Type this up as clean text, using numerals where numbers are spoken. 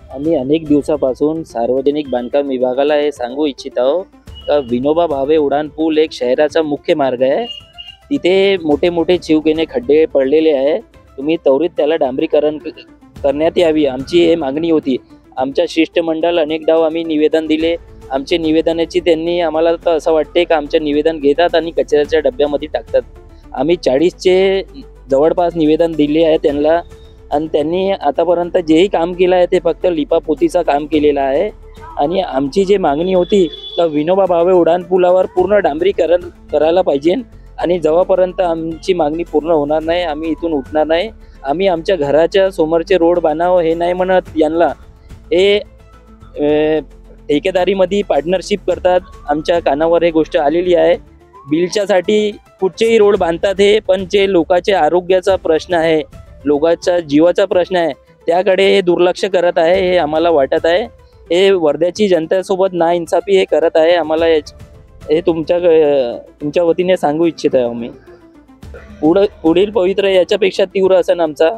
आम्ही अनेक दिवसापासून सार्वजनिक बांधकाम विभागाला हे सांगू इच्छित आहोत का विनोबा भावे उड्डाण पूल एक शहराचा मुख्य मार्ग आहे। तिथे मोठे मोठे चिवकेने खड्डे पडलेले आहे। तुम्ही त्वरित त्याला डांबरीकरण करण्यात यावी, आमची हे मागणी होती। आमच्या शिष्टमंडळ अनेकदा आम्ही निवेदन दिले। आमचे निवेदनाची त्यांनी आम्हाला तर असं वाटते का आमचे निवेदन घेतात आणि कचऱ्याच्या डब्यामध्ये टाकतात। आम्ही 40चे जवळपास निवेदन दिले आहे त्यांना, आणि त्यांनी आतापर्यंत जेही काम केलं आहे ते फक्त लिपापोतीचं काम केलेलं आहे। आणि आमची जी मागणी होती तर विनोबा भावे उड्डाण पुलावर पूर्ण डांबरीकरण करायला पाहिजे, आणि जेव्हापर्यंत आमची मागणी पूर्ण होणार नाही आम्ही इथून उठणार नाही। आम्ही आमच्या घराच्या समोरचे रोड बांधावं हे नाही म्हणत यांना, हे ठेकेदारीमध्ये पार्टनरशिप करतात। आमच्या कानावर हे गोष्ट आलेली आहे। बिलच्यासाठी कुठचेही रोड बांधतात हे, पण जे लोकांचे आरोग्याचा प्रश्न आहे, लोकांचा जीवाचा प्रश्न आहे, त्याकडे हे दुर्लक्ष करत आहे हे आम्हाला वाटत आहे। हे वर्ध्याची जनतेसोबत नाइंसाफी हे करत आहे। आम्हाला हे तुमच्या वतीने सांगू इच्छित आहे आम्ही। पुढील पवित्र याच्यापेक्षा तीव्र असेल आमचा